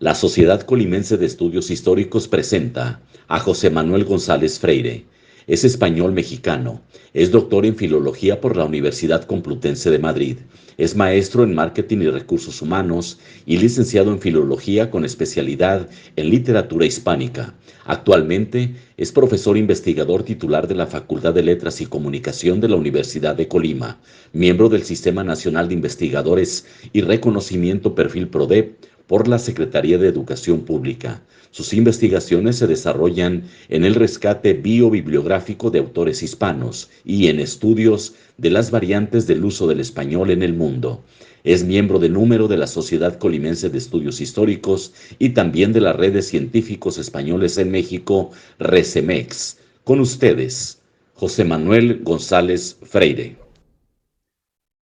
La Sociedad Colimense de Estudios Históricos presenta a José Manuel González Freire. Es español mexicano, es doctor en Filología por la Universidad Complutense de Madrid, es maestro en Marketing y Recursos Humanos y licenciado en Filología con especialidad en Literatura Hispánica. Actualmente es profesor investigador titular de la Facultad de Letras y Comunicación de la Universidad de Colima, miembro del Sistema Nacional de Investigadores y Reconocimiento Perfil PRODEP por la Secretaría de Educación Pública. Sus investigaciones se desarrollan en el rescate biobibliográfico de autores hispanos y en estudios de las variantes del uso del español en el mundo. Es miembro de número de la Sociedad Colimense de Estudios Históricos y también de la Red de Científicos Españoles en México, RECEMEX. Con ustedes, José Manuel González Freire.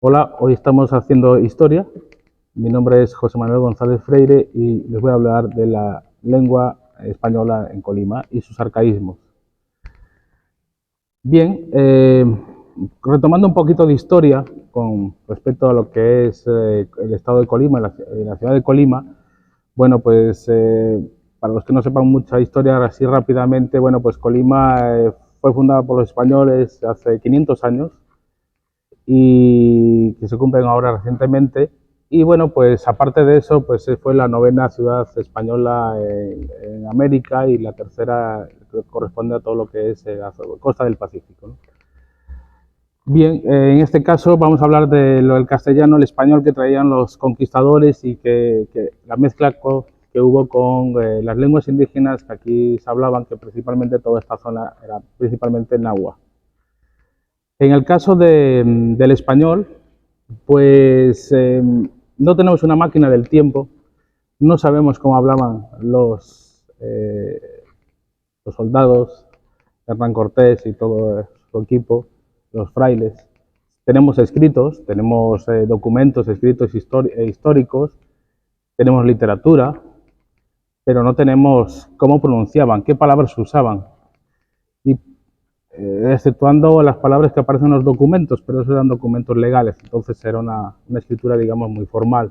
Hola, hoy estamos haciendo historia. Mi nombre es José Manuel González Freire y les voy a hablar de la lengua española en Colima y sus arcaísmos. Bien, retomando un poquito de historia con respecto a lo que es el estado de Colima, la ciudad de Colima, bueno, pues para los que no sepan mucha historia, así rápidamente, bueno, pues Colima fue fundada por los españoles hace 500 años y que se cumplen ahora recientemente. Y bueno, pues aparte de eso, pues fue la novena ciudad española en América y la tercera que corresponde a todo lo que es la costa del Pacífico, ¿no? Bien, en este caso vamos a hablar de lo del castellano, el español que traían los conquistadores y que la mezcla que hubo con las lenguas indígenas que aquí se hablaban, que principalmente toda esta zona era principalmente náhuatl. En el caso del español, pues no tenemos una máquina del tiempo, no sabemos cómo hablaban los soldados, Hernán Cortés y todo su equipo, los frailes. Tenemos escritos, tenemos documentos escritos históricos, tenemos literatura, pero no tenemos cómo pronunciaban, qué palabras usaban. Y exceptuando las palabras que aparecen en los documentos, pero esos eran documentos legales, entonces era una escritura, digamos, muy formal.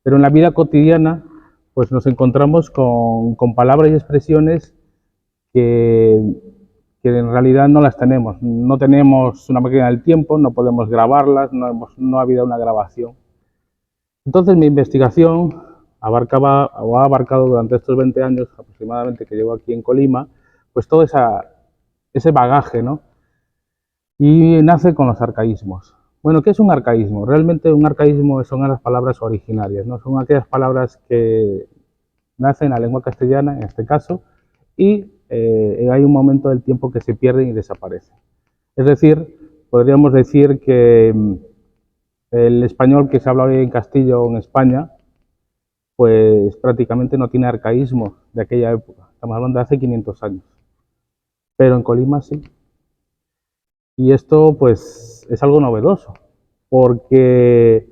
Pero en la vida cotidiana, pues nos encontramos con palabras y expresiones que en realidad no las tenemos. No tenemos una máquina del tiempo, no podemos grabarlas, no ha habido una grabación. Entonces mi investigación ha abarcado durante estos 20 años aproximadamente que llevo aquí en Colima, pues todo ese bagaje, ¿no? Y nace con los arcaísmos. Bueno, ¿qué es un arcaísmo? Realmente un arcaísmo son las palabras originarias, ¿no? Son aquellas palabras que nacen en la lengua castellana, en este caso, y hay un momento del tiempo que se pierden y desaparecen. Es decir, podríamos decir que el español que se habla hoy en Castillo o en España, pues prácticamente no tiene arcaísmos de aquella época. Estamos hablando de hace 500 años. Pero en Colima sí. Y esto pues es algo novedoso, porque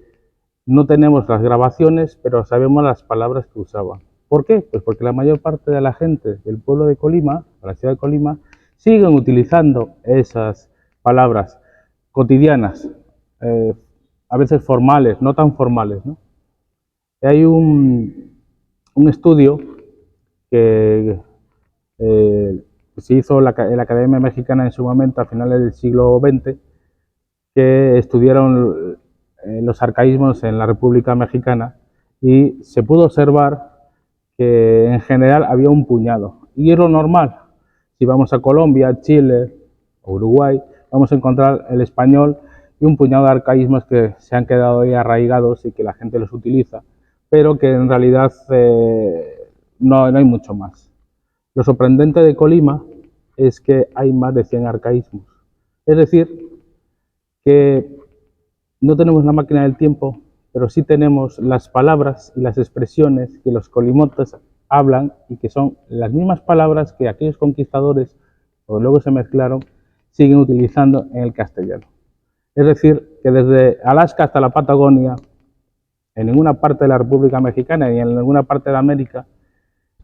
no tenemos las grabaciones, pero sabemos las palabras que usaban. ¿Por qué? Pues porque la mayor parte de la gente del pueblo de Colima, de la ciudad de Colima, siguen utilizando esas palabras cotidianas, a veces formales, no tan formales, ¿no? Hay un estudio que se hizo en la Academia Mexicana en su momento, a finales del siglo XX, que estudiaron los arcaísmos en la República Mexicana y se pudo observar que en general había un puñado. Y es lo normal. Si vamos a Colombia, Chile o Uruguay, vamos a encontrar el español y un puñado de arcaísmos que se han quedado ahí arraigados y que la gente los utiliza, pero que en realidad no hay mucho más. Lo sorprendente de Colima es que hay más de 100 arcaísmos. Es decir, que no tenemos la máquina del tiempo, pero sí tenemos las palabras y las expresiones que los colimotes hablan y que son las mismas palabras que aquellos conquistadores, que luego se mezclaron, siguen utilizando en el castellano. Es decir, que desde Alaska hasta la Patagonia, en ninguna parte de la República Mexicana, ni en ninguna parte de América,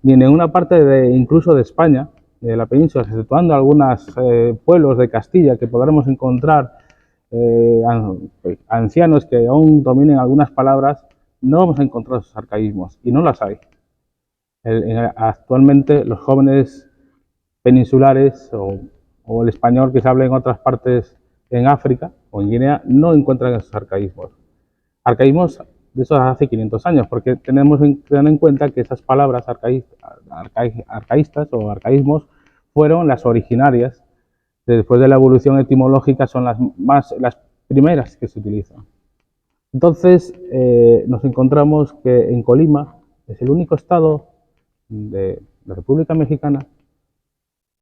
ni en ninguna parte incluso de España, de la península, exceptuando algunos pueblos de Castilla que podremos encontrar ancianos que aún dominen algunas palabras, no vamos a encontrar esos arcaísmos, y no las hay. Actualmente los jóvenes peninsulares o el español que se habla en otras partes en África o en Guinea no encuentran esos arcaísmos. Arcaísmos de esos hace 500 años, porque tenemos que tener en cuenta que esas palabras arcaístas o arcaísmos fueron las originarias. Después de la evolución etimológica son las primeras que se utilizan. Entonces nos encontramos que en Colima es el único estado de la República Mexicana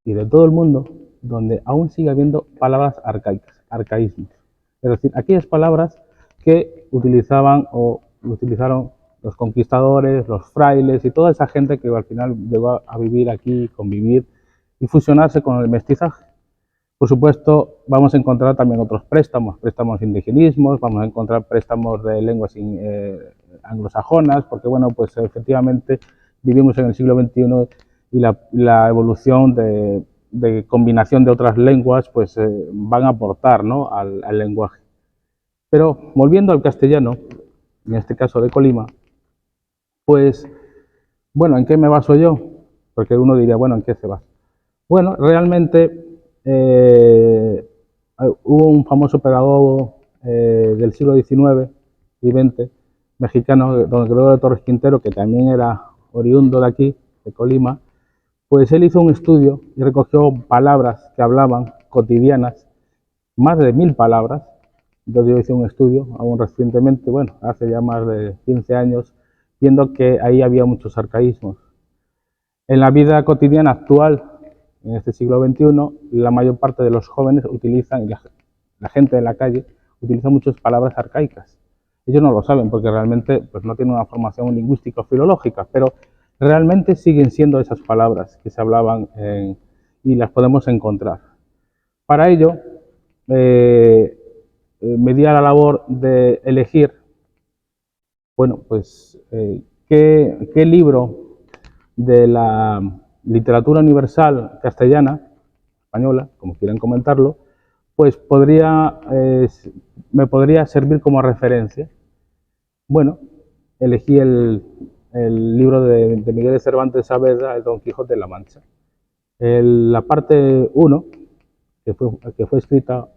y de todo el mundo donde aún sigue habiendo palabras arcaicas, arcaísmos. Es decir, aquellas palabras que utilizaban o utilizaron los conquistadores, los frailes y toda esa gente que al final llegó a vivir aquí, convivir y fusionarse con el mestizaje. Por supuesto, vamos a encontrar también otros préstamos de indigenismos, vamos a encontrar préstamos de lenguas anglosajonas, porque bueno, pues efectivamente vivimos en el siglo XXI y la evolución de combinación de otras lenguas pues van a aportar, ¿no?, al lenguaje. Pero volviendo al castellano, en este caso de Colima, pues bueno, ¿en qué me baso yo? Porque uno diría, bueno, ¿en qué se basa? Bueno, realmente hubo un famoso pedagogo del siglo XIX y XX, mexicano, don Gregorio Torres Quintero, que también era oriundo de aquí, de Colima. Pues él hizo un estudio y recogió palabras que hablaban cotidianas, más de 1000 palabras. Entonces yo hice un estudio, aún recientemente, bueno, hace ya más de 15 años, viendo que ahí había muchos arcaísmos. En la vida cotidiana actual, en este siglo XXI, la mayor parte de los jóvenes utilizan, y la gente en la calle, utiliza muchas palabras arcaicas. Ellos no lo saben porque realmente pues, no tienen una formación lingüística o filológica, pero realmente siguen siendo esas palabras que se hablaban y las podemos encontrar. Para ello, me di a la labor de elegir, bueno, pues, qué libro de la literatura universal castellana, española, como quieran comentarlo, pues me podría servir como referencia. Bueno, elegí el libro de Miguel de Cervantes Saavedra, el Don Quijote de la Mancha. La parte 1, que fue escrita,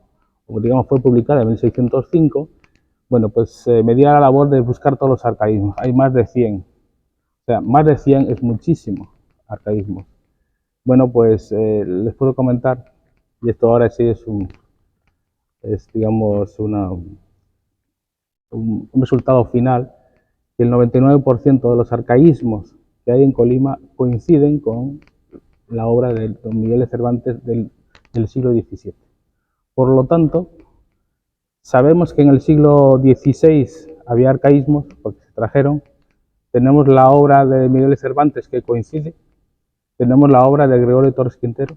o digamos fue publicada en 1605, bueno, pues me di a la labor de buscar todos los arcaísmos. Hay más de 100. O sea, más de 100 es muchísimo arcaísmos. Bueno, pues les puedo comentar, y esto ahora sí digamos, un resultado final, que el 99% de los arcaísmos que hay en Colima coinciden con la obra de don Miguel de Cervantes del siglo XVII. Por lo tanto, sabemos que en el siglo XVI había arcaísmos, porque se trajeron. Tenemos la obra de Miguel de Cervantes que coincide. Tenemos la obra de Gregorio Torres Quintero.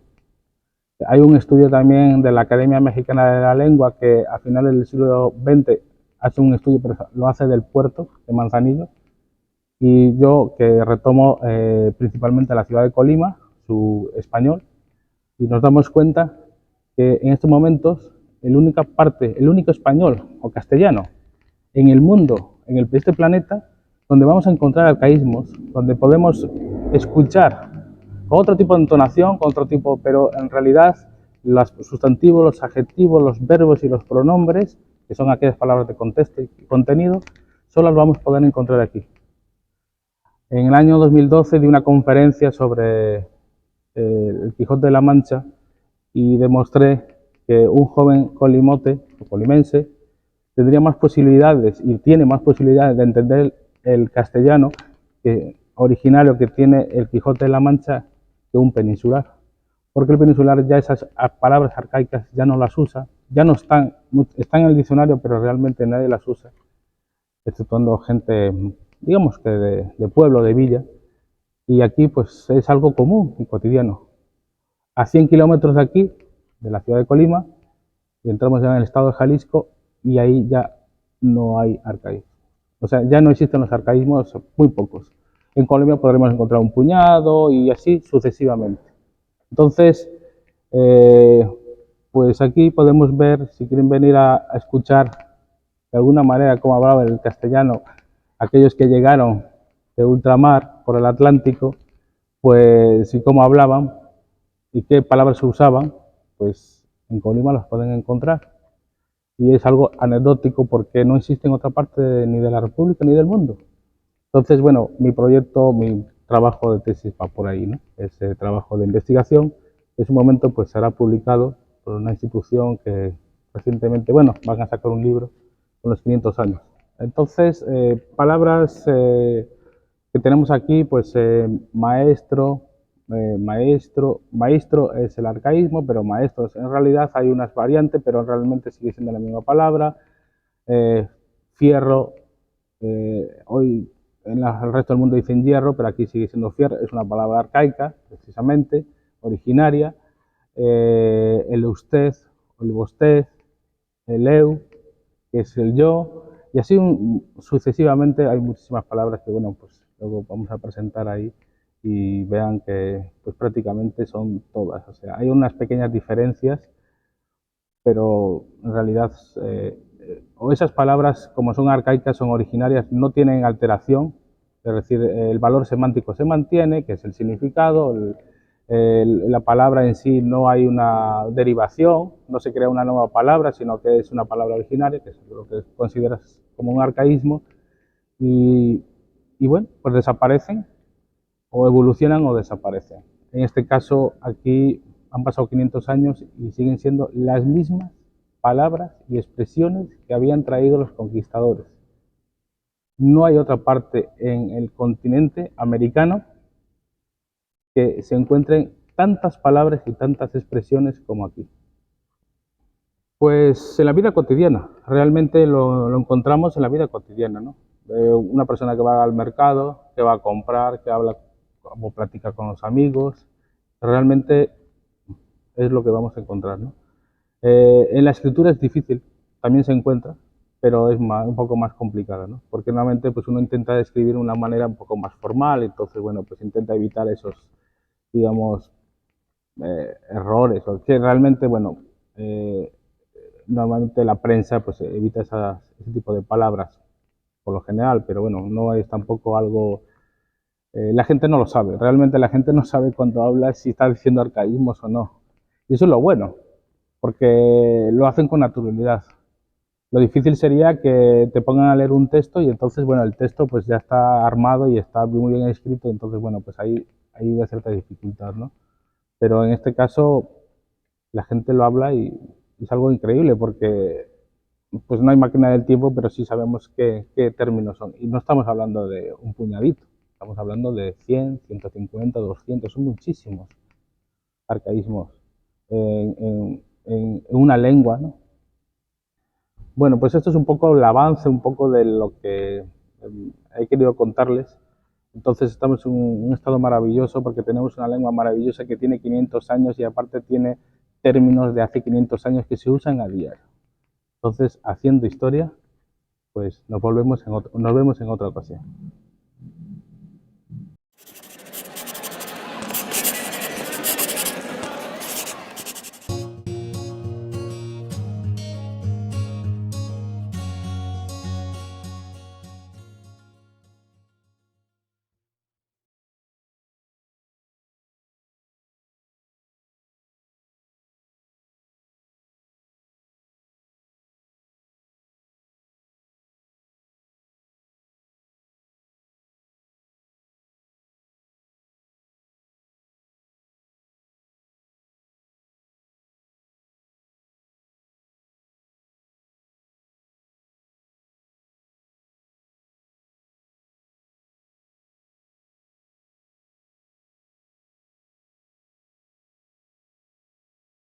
Hay un estudio también de la Academia Mexicana de la Lengua que a finales del siglo XX hace un estudio, pero lo hace del puerto de Manzanillo. Y yo que retomo principalmente la ciudad de Colima, su español, y nos damos cuenta que en estos momentos el único español o castellano en el mundo, en este planeta, donde vamos a encontrar arcaísmos, donde podemos escuchar con otro tipo de entonación, con otro tipo, pero en realidad los sustantivos, los adjetivos, los verbos y los pronombres, que son aquellas palabras de contexto y contenido, solo las vamos a poder encontrar aquí. En el año 2012 di una conferencia sobre el Quijote de la Mancha y demostré que un joven colimote o colimense tendría más posibilidades y tiene más posibilidades de entender el castellano originario que tiene el Quijote de la Mancha que un peninsular. Porque el peninsular ya esas palabras arcaicas ya no las usa, ya no están en el diccionario, pero realmente nadie las usa, exceptuando gente, digamos que de pueblo, de villa, y aquí pues es algo común y cotidiano. A 100 kilómetros de aquí, de la ciudad de Colima, y entramos ya en el estado de Jalisco, y ahí ya no hay arcaísmos. O sea, ya no existen los arcaísmos, muy pocos. En Colombia podremos encontrar un puñado y así sucesivamente. Entonces, pues aquí podemos ver, si quieren venir a escuchar de alguna manera cómo hablaba el castellano aquellos que llegaron de ultramar por el Atlántico, pues y cómo hablaban y qué palabras se usaban, pues en Colima los pueden encontrar. Y es algo anecdótico porque no existe en otra parte ni de la República ni del mundo. Entonces, bueno, mi proyecto, mi trabajo de tesis va por ahí, ¿no? Ese trabajo de investigación, en su momento pues será publicado por una institución que recientemente, bueno, van a sacar un libro con los 500 años. Entonces, palabras que tenemos aquí, pues maestro, maestro es el arcaísmo, pero maestros en realidad hay unas variantes, pero realmente sigue siendo la misma palabra. Eh, fierro, hoy en el resto del mundo dicen hierro, pero aquí sigue siendo fierro, es una palabra arcaica, precisamente, originaria. El usted, el vostez, el eu, que es el yo, y así sucesivamente hay muchísimas palabras que, bueno, pues luego vamos a presentar ahí y vean que pues prácticamente son todas. O sea, hay unas pequeñas diferencias, pero en realidad o esas palabras, como son arcaicas, son originarias, no tienen alteración, es decir, el valor semántico se mantiene, que es el significado, la palabra en sí no hay una derivación, no se crea una nueva palabra, sino que es una palabra originaria, que es lo que consideras como un arcaísmo, y, y bueno, pues desaparecen, o evolucionan o desaparecen. En este caso, aquí han pasado 500 años y siguen siendo las mismas palabras y expresiones que habían traído los conquistadores. No hay otra parte en el continente americano que se encuentren tantas palabras y tantas expresiones como aquí. Pues en la vida cotidiana, realmente lo encontramos en la vida cotidiana, ¿no? Una persona que va al mercado, que va a comprar, que habla o platica con los amigos, realmente es lo que vamos a encontrar, ¿no? En la escritura es difícil, también se encuentra, pero es un poco más complicada, ¿no? Porque normalmente pues uno intenta escribir de una manera un poco más formal, entonces, bueno, pues intenta evitar esos, digamos, errores, o que realmente, bueno, normalmente la prensa pues evita ese tipo de palabras por lo general, pero bueno, no es tampoco algo... la gente no lo sabe, realmente la gente no sabe cuando habla si está diciendo arcaísmos o no. Y eso es lo bueno, porque lo hacen con naturalidad. Lo difícil sería que te pongan a leer un texto y entonces, bueno, el texto pues ya está armado y está muy bien escrito, entonces, bueno, pues ahí hay cierta dificultad, ¿no? Pero en este caso la gente lo habla y es algo increíble porque pues no hay máquina del tiempo, pero sí sabemos qué términos son. Y no estamos hablando de un puñadito, estamos hablando de 100, 150, 200, son muchísimos arcaísmos en una lengua, ¿no? Bueno, pues esto es un poco el avance, un poco de lo que he querido contarles. Entonces estamos en un estado maravilloso porque tenemos una lengua maravillosa que tiene 500 años y aparte tiene términos de hace 500 años que se usan a diario. Entonces, haciendo historia, pues nos vemos en otra ocasión.